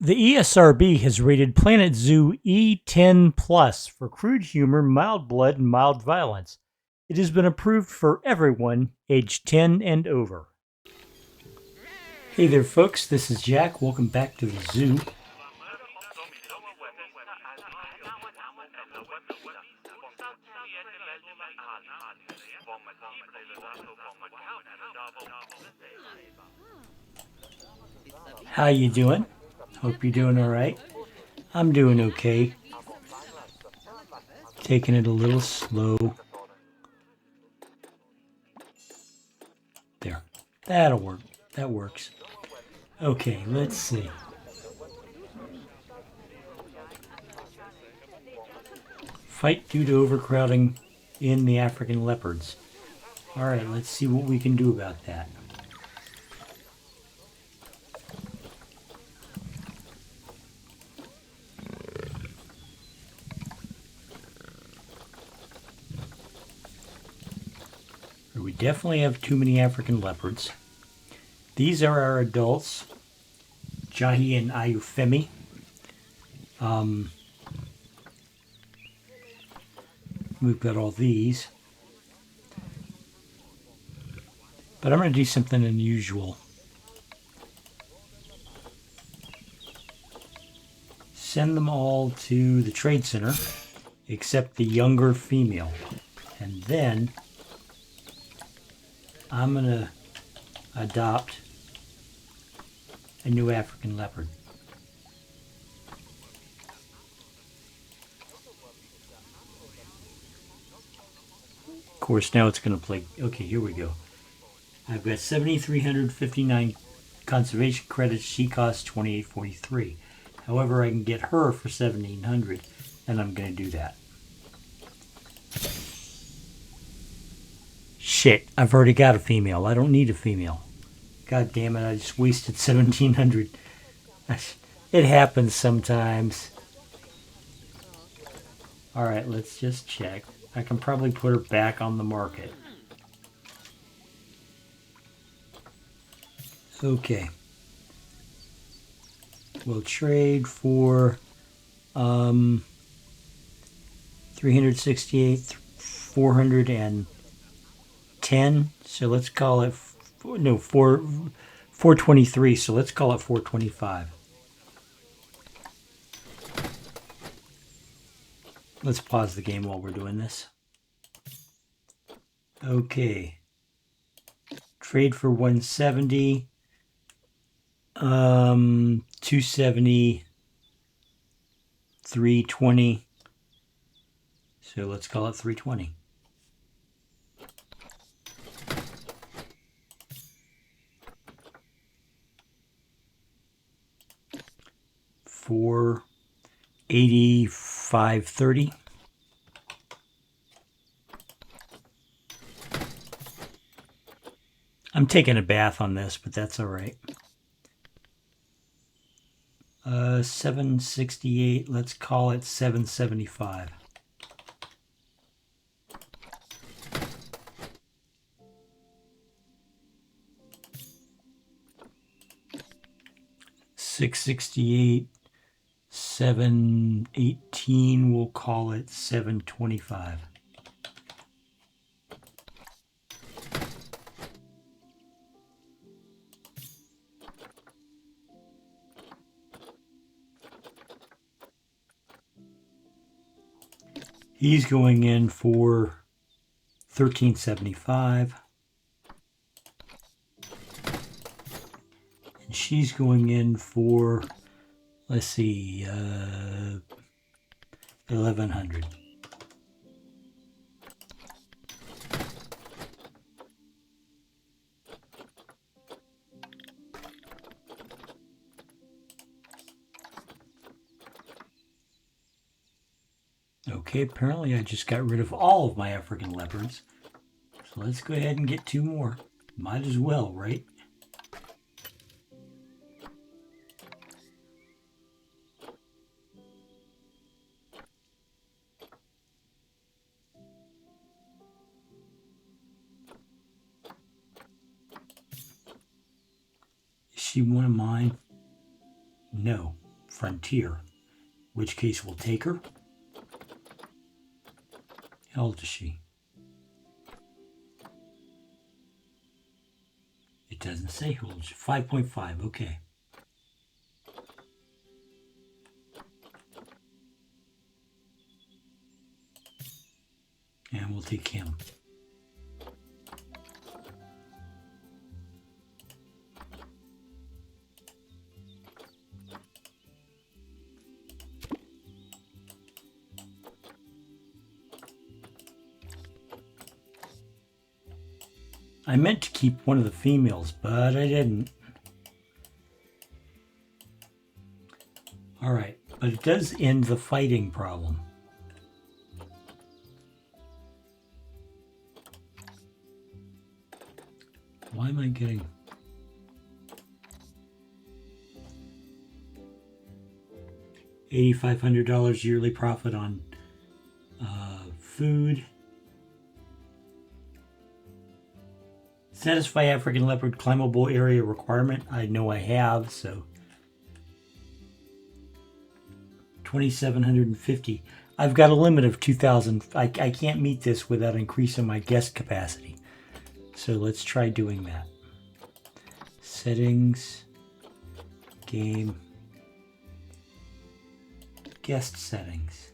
The ESRB has rated Planet Zoo E10 Plus for crude humor, mild blood, and mild violence. It has been approved for everyone aged 10 and over. Hey there, folks. This is Jack. Welcome back to the zoo. How you doing? Hope you're doing all right. I'm doing okay. Taking it a little slow. There. That'll work. That works. Okay, let's see. Fight due to overcrowding in the African leopards. All right, let's see what we can do about that. We definitely have too many African leopards. These are our adults, Jahi and Ayufemi. We've got all these. But I'm going to do something unusual. Send them all to the trade center, except the younger female. And then I'm going to adopt a new African leopard. Of course, now it's going to play. Okay, here we go. I've got 7,359 conservation credits. She costs 28.43. However, I can get her for 1,700, and I'm going to do that. Shit, I've already got a female. I don't need a female. God damn it, I just wasted 1,700. It happens sometimes. Alright, let's just check. I can probably put her back on the market. Okay. We'll trade for 368, 410. So let's call it 423. So let's call it 425. Let's pause the game while we're doing this. Okay. Trade for 170. 270. 320. So let's call it 320. For 85.30. I'm taking a bath on this, but that's all right. 768. Let's call it 775. $668, 718, we'll call it 725. He's going in for $13.75. And she's going in for, let's see, $1,100. Okay, apparently I just got rid of all of my African leopards. So let's go ahead and get 2 more. Might as well, right? Is she one of mine? No. Frontier. In which case we'll take her. How old is she? It doesn't say how old. 5.5. Okay. And we'll take him. I meant to keep one of the females, but I didn't. Alright, but it does end the fighting problem. Why am I getting... $8,500 yearly profit on food. Satisfy African leopard climbable area requirement. I know I have, so 2,750. I've got a limit of 2,000. I can't meet this without increasing my guest capacity. So let's try doing that. Settings, game, guest settings.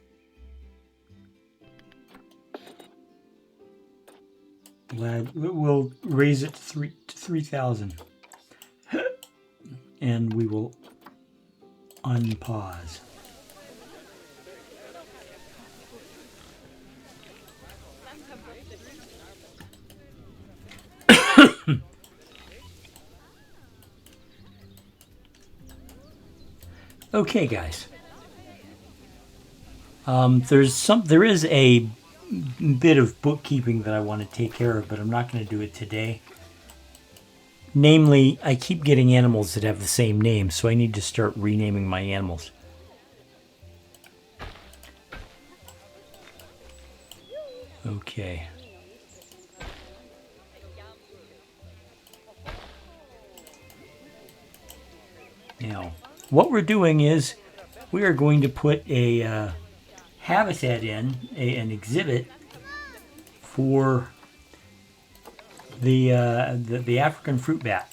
We'll raise it to 3,000. And we will unpause. Okay, guys. There is a bit of bookkeeping that I want to take care of, but I'm not going to do it today. Namely, I keep getting animals that have the same name, so I need to start renaming my animals. Okay. Now, what we're doing is we are going to put a habitat in, an exhibit for the African fruit bat.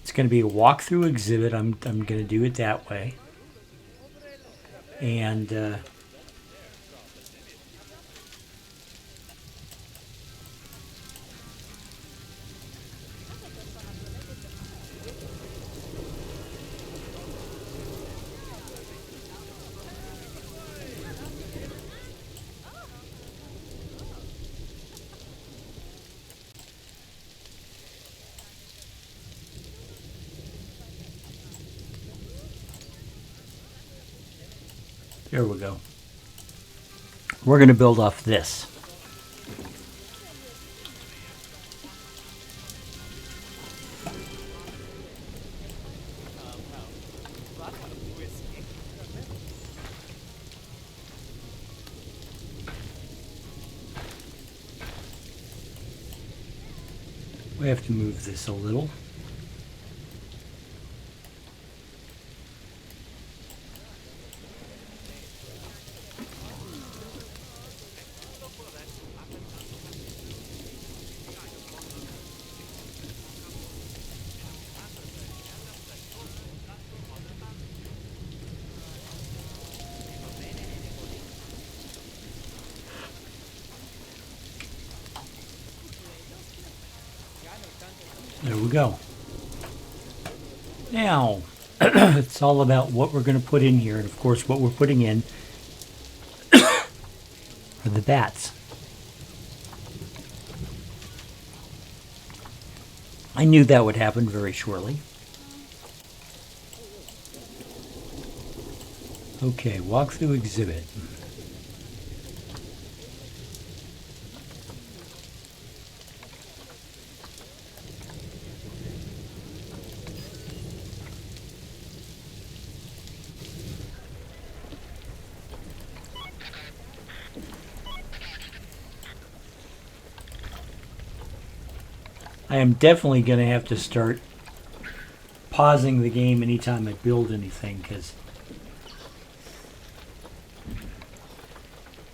It's going to be a walkthrough exhibit. I'm going to do it that way. And there we go. We're going to build off this. We have to move this a little. There we go. Now, it's all about what we're going to put in here. And of course, what we're putting in are the bats. I knew that would happen very shortly. Okay, walkthrough exhibit. I am definitely going to have to start pausing the game anytime I build anything, because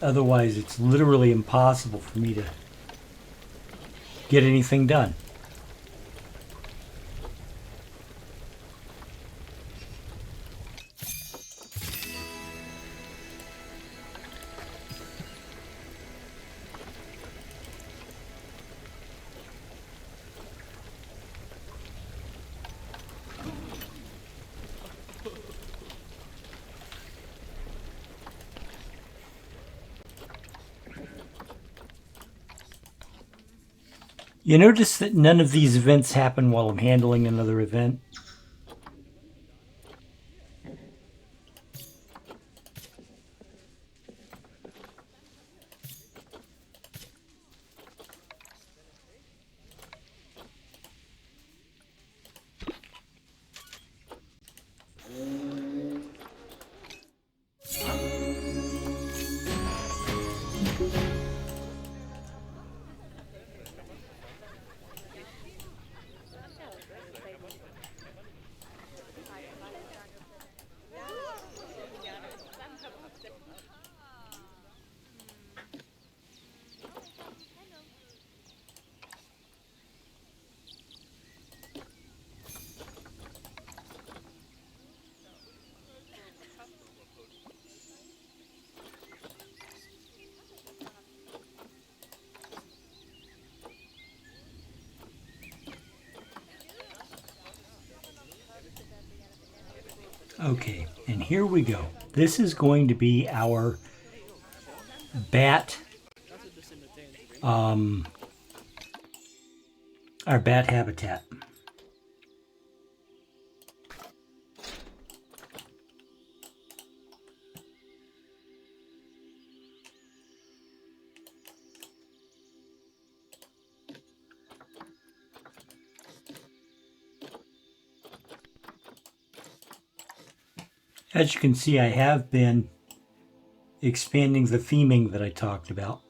otherwise it's literally impossible for me to get anything done. You notice that none of these events happen while I'm handling another event? Okay, and here we go. This is going to be our bat, our bat habitat. As you can see, I have been expanding the theming that I talked about.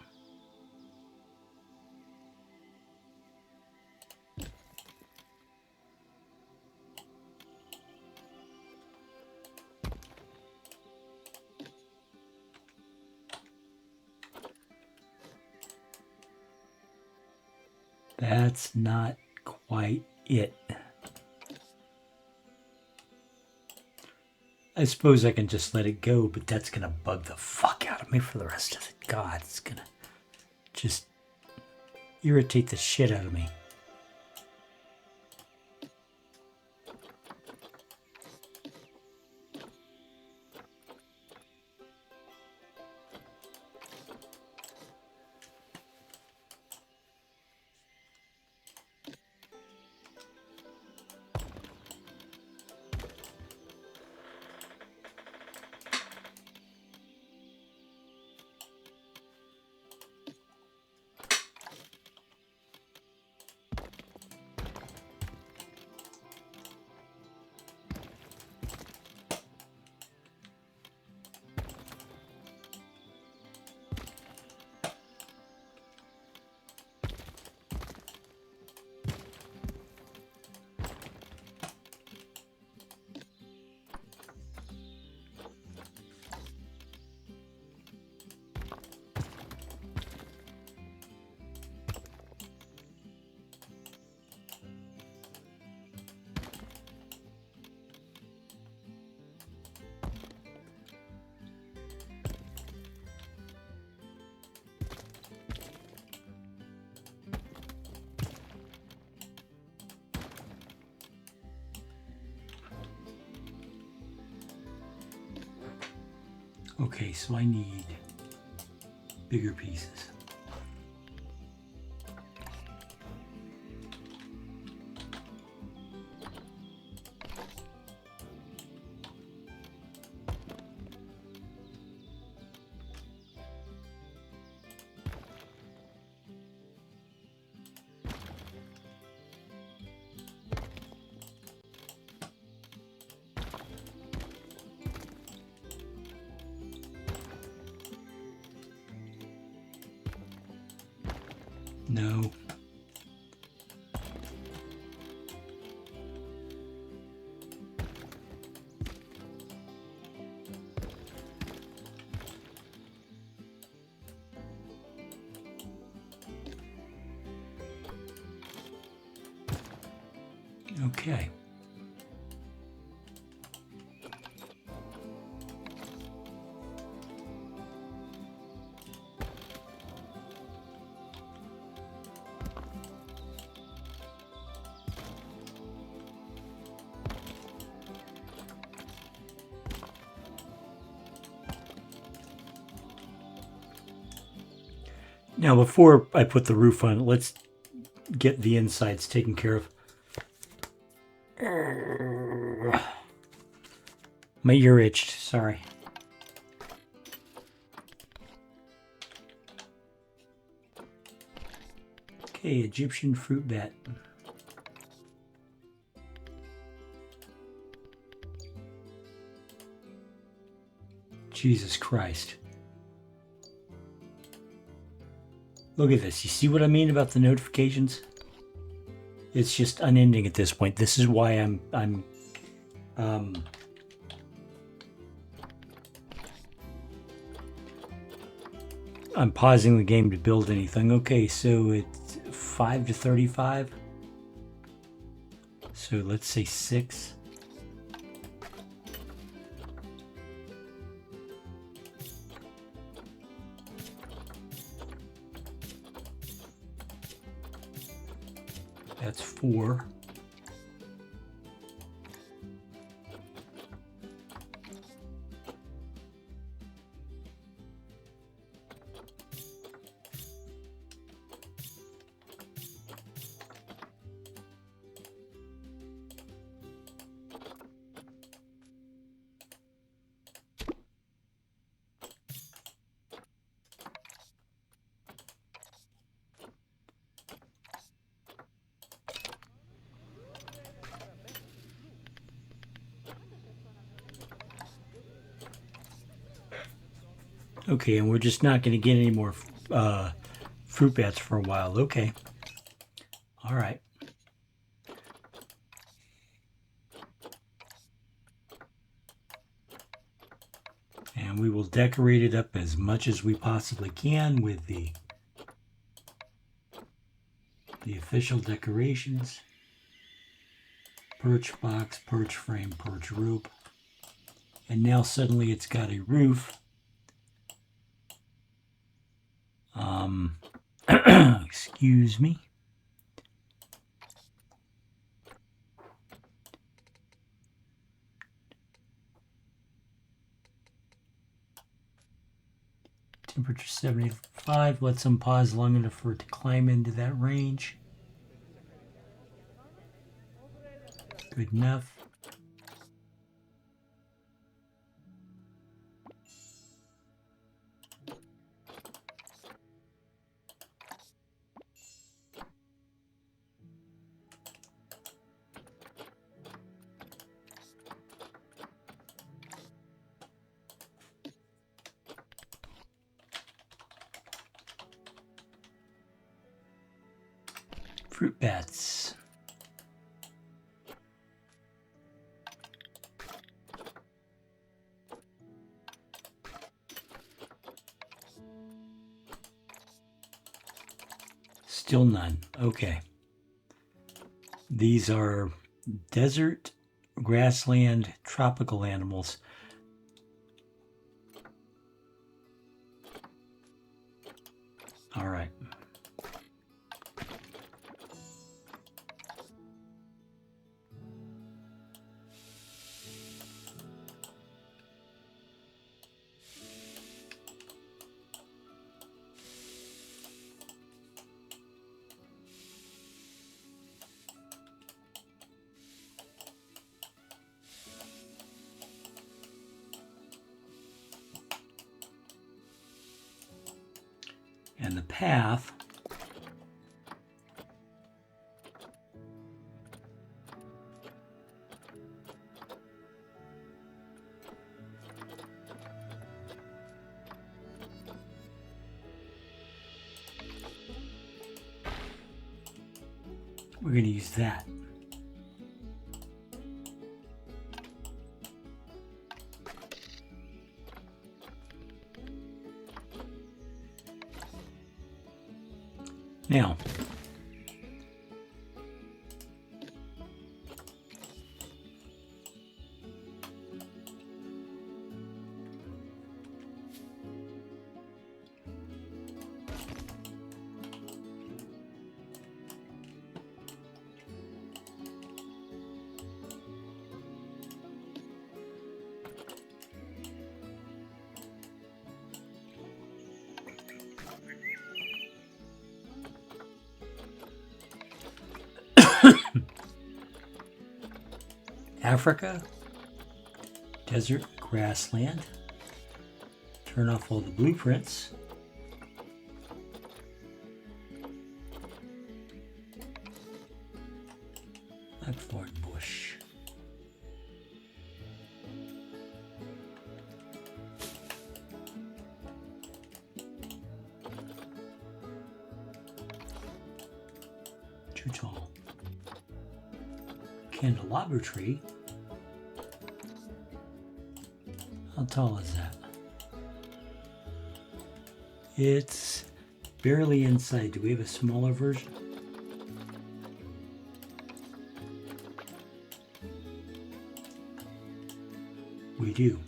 That's not quite it. I suppose I can just let it go, but that's going to bug the fuck out of me for the rest of it. God, it's going to just irritate the shit out of me. Okay, so I need bigger pieces. No. Okay. Now, before I put the roof on, let's get the insides taken care of. My ear itched, sorry. Okay, Egyptian fruit bat. Jesus Christ. Look at this. You see what I mean about the notifications? It's just unending at this point. This is why I'm pausing the game to build anything. Okay, so it's 5 to 35. So let's say 6. That's 4. Okay, and we're just not going to get any more fruit bats for a while. Okay. All right. And we will decorate it up as much as we possibly can with the official decorations. Perch box, perch frame, perch rope. And now suddenly it's got a roof. Excuse me. Temperature 75. Let some pause long enough for it to climb into that range. Good enough. Fruit bats. Still none. Okay. These are desert, grassland, tropical animals. All right. And the path We're going to use that. Now, Africa, desert, grassland. Turn off all the blueprints. Blackthorn bush. Too tall. Candelabra tree. How tall is that? It's barely inside. Do we have a smaller version? We do.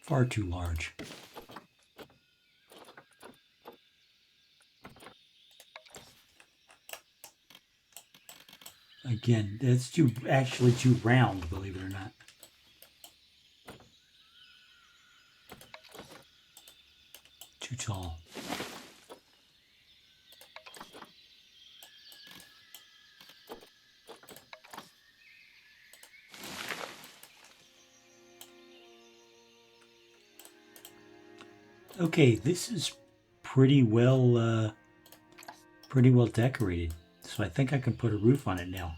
Far too large. Again, that's actually too round, believe it or not. Too tall. Okay, this is pretty well decorated. So I think I can put a roof on it now.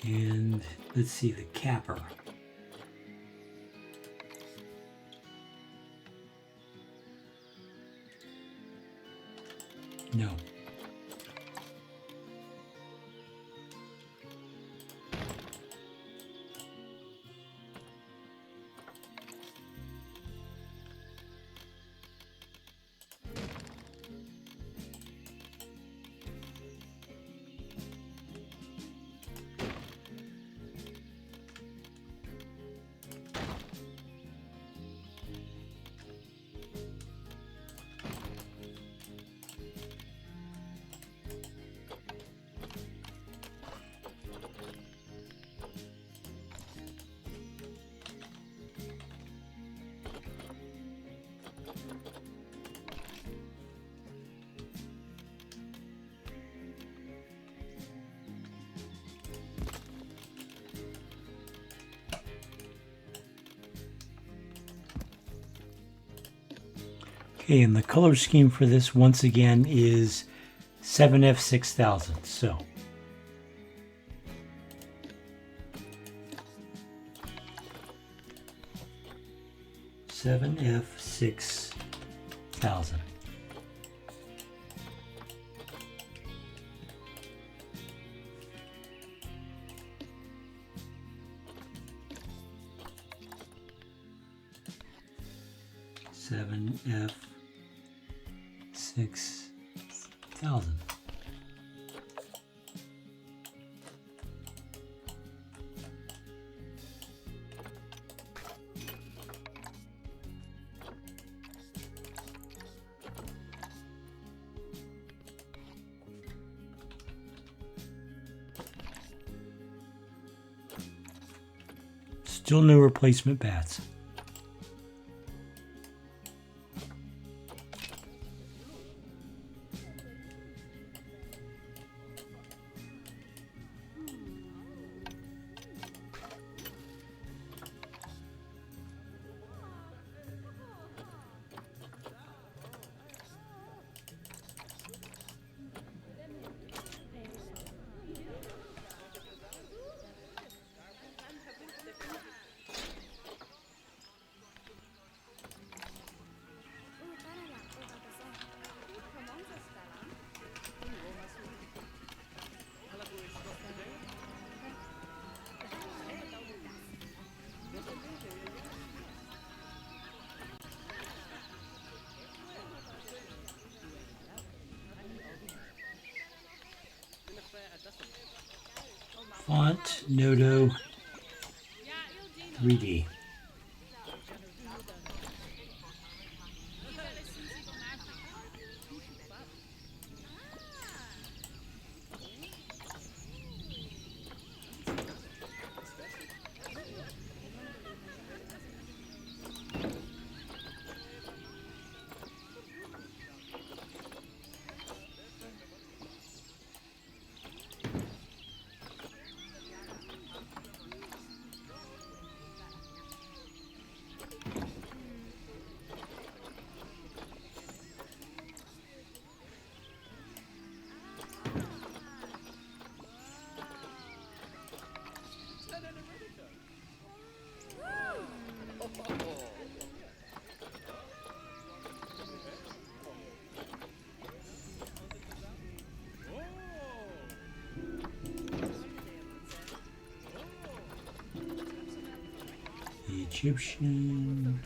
And let's see the capper. No. Okay, and the color scheme for this once again is 7F6000. So 7F6000. F6000. Still no replacement bats. Font Nodo 3D. Egyptian.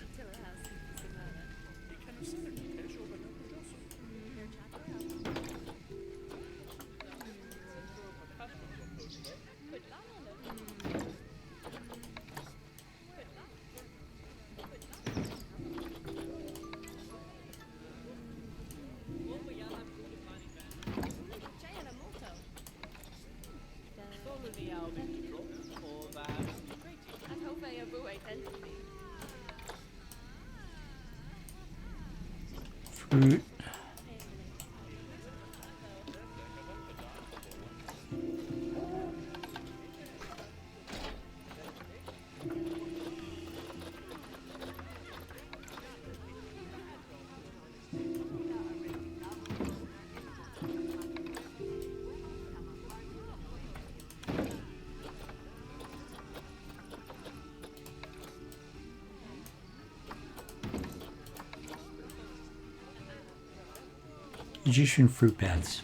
Fruit. Egyptian fruit bats.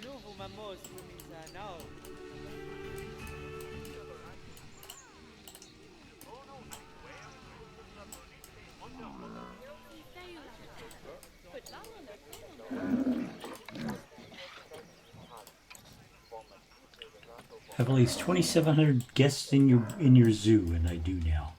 novo mamoso minzanao. Put lava on the Have at least 2,700 guests in your zoo, and I do now.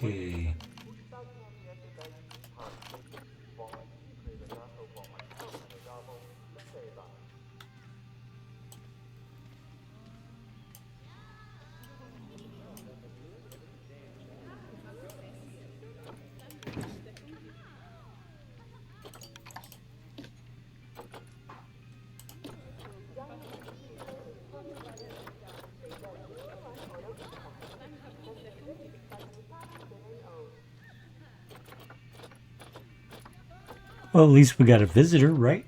Okay. Well, at least we got a visitor, right?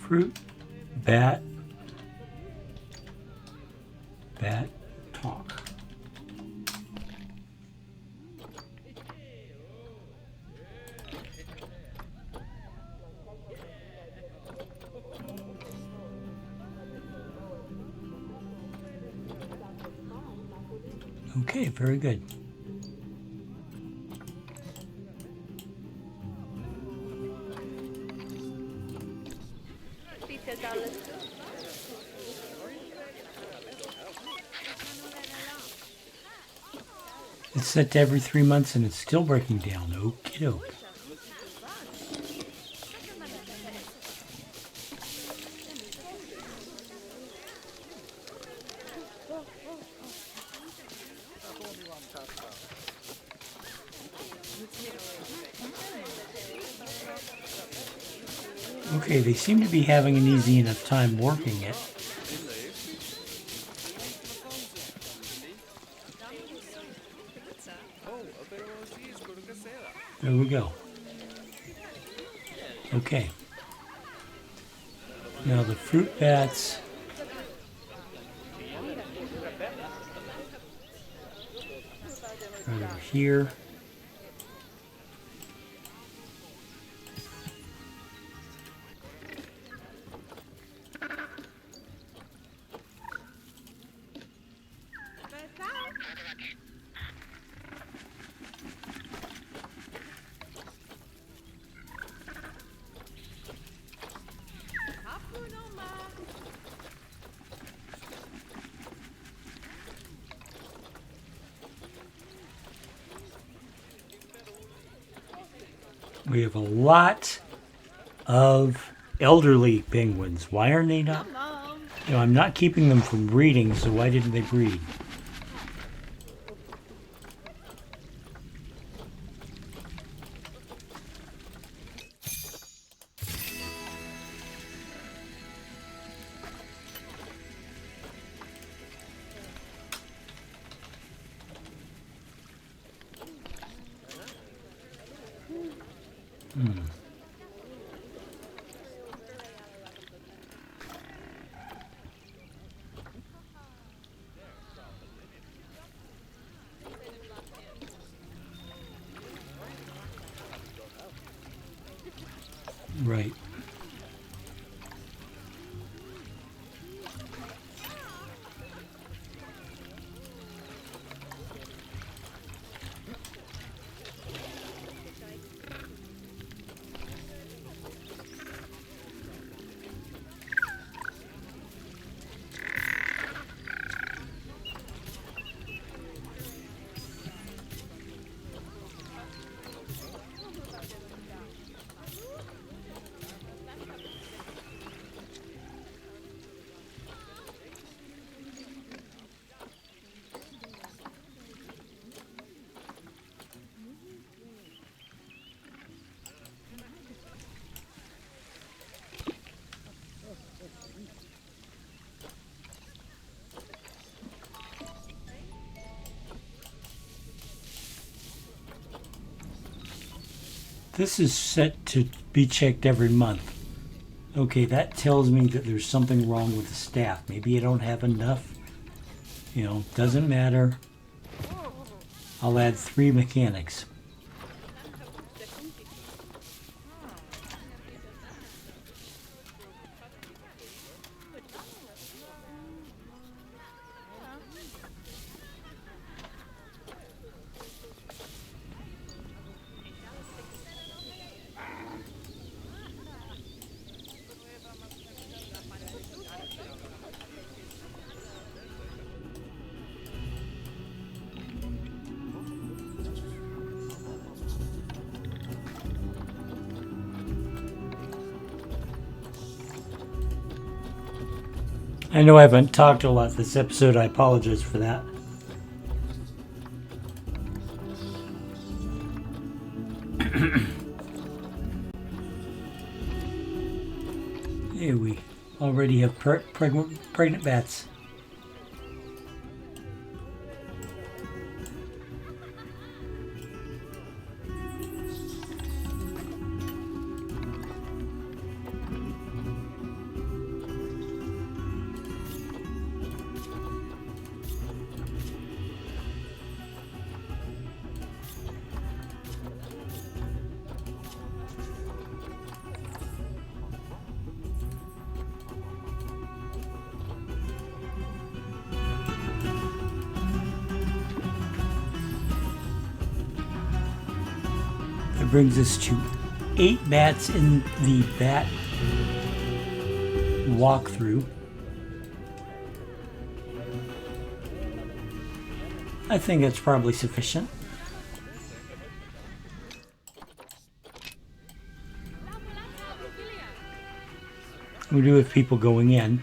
Fruit, bat, talk. Okay, very good. It's set to every 3 months and it's still breaking down. Okie doke. Okay, they seem to be having an easy enough time working it. There we go. Okay. Now the fruit bats. Right over here. We have a lot of elderly penguins. Why are they not? I'm not keeping them from breeding, so why didn't they breed? Right. This is set to be checked every month. Okay, that tells me that there's something wrong with the staff. Maybe I don't have enough. Doesn't matter. I'll add 3 mechanics. I know I haven't talked a lot this episode. I apologize for that. Here we already have pregnant bats. That brings us to 8 bats in the bat walkthrough. I think that's probably sufficient. We do have people going in.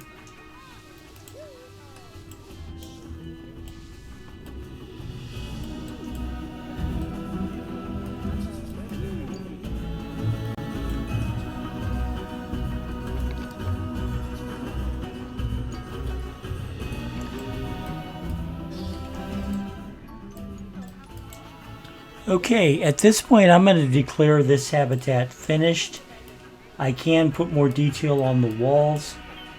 Okay, at this point I'm going to declare this habitat finished. I can put more detail on the walls.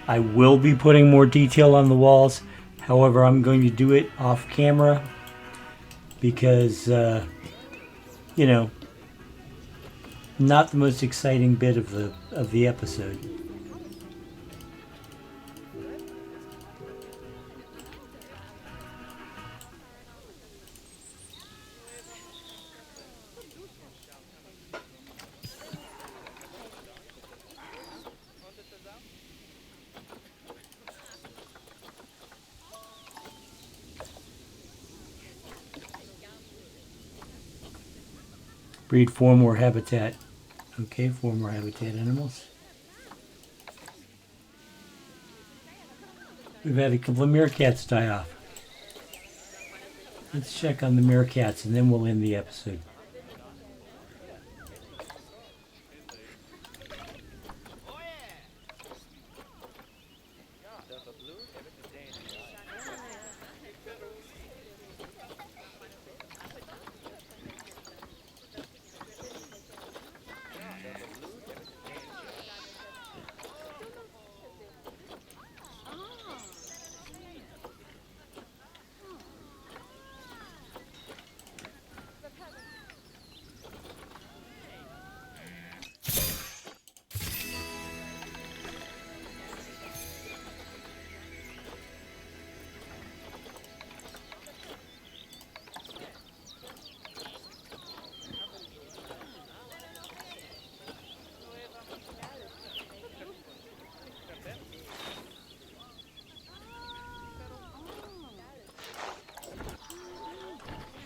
I will be putting more detail on the walls. However, I'm going to do it off camera because, not the most exciting bit of the episode. Breed 4 more habitat. Okay, 4 more habitat animals. We've had a couple of meerkats die off. Let's check on the meerkats and then we'll end the episode.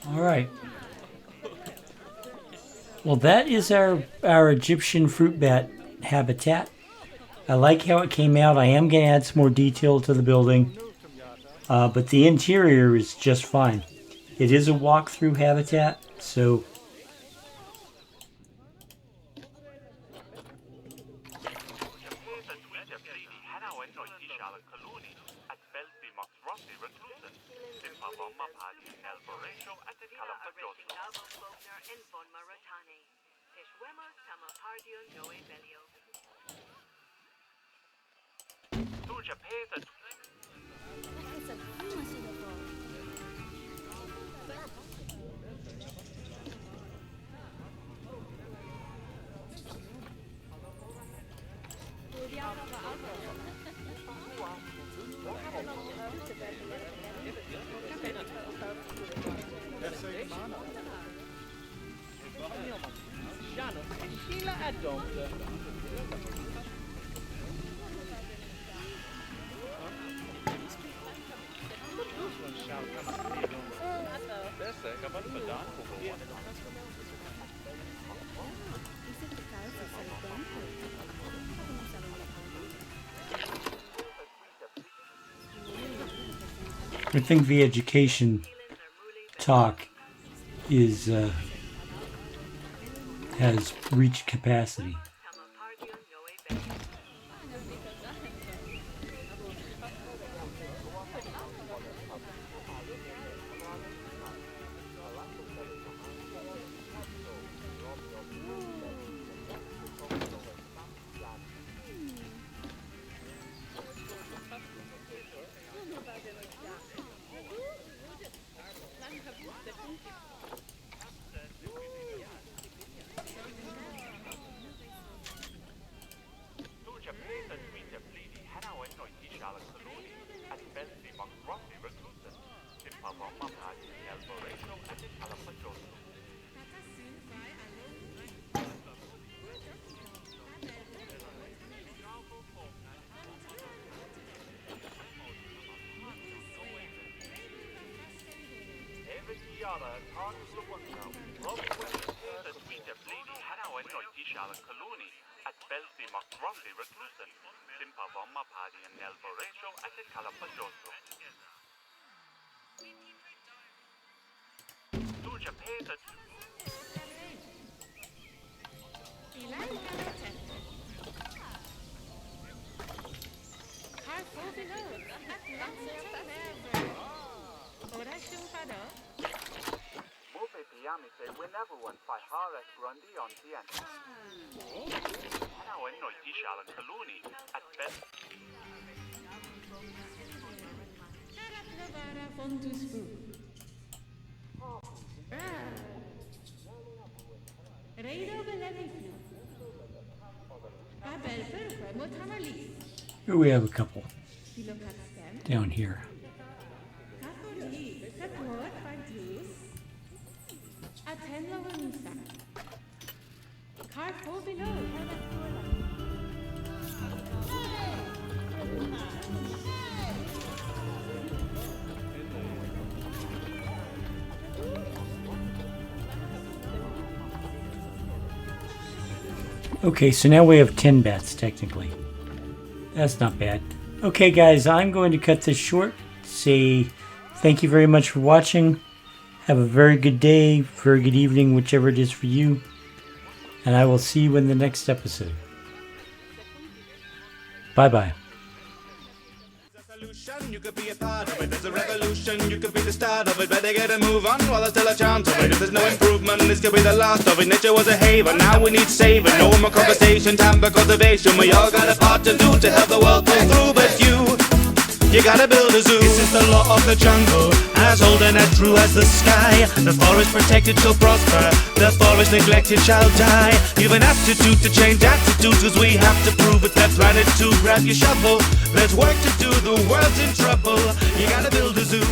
All right. Well, that is our Egyptian fruit bat habitat. I like how it came out. I am going to add some more detail to the building, but the interior is just fine. It is a walk-through habitat, so I think the education talk is has reached capacity. Here we have a couple down here. Okay, so now we have 10 bats, technically. That's not bad. Okay, guys, I'm going to cut this short. Say thank you very much for watching. Have a very good day, very good evening, whichever it is for you. And I will see you in the next episode. Bye-bye. You could be a part of it. There's a revolution, you could be the start of it. Better get a move on while there's still a chance of it. If there's no improvement, this could be the last of it. Nature was a haven, now we need saving. No more conversation, time for cultivation. We all got a part to do to help the world pull through. But you gotta build a zoo. This is the law of the jungle, as old and as true as the sky. The forest protected shall prosper, the forest neglected shall die. You've an aptitude to change attitudes, cause we have to prove it. That planet to grab your shovel. There's work to do, the world's in trouble. You gotta build a zoo.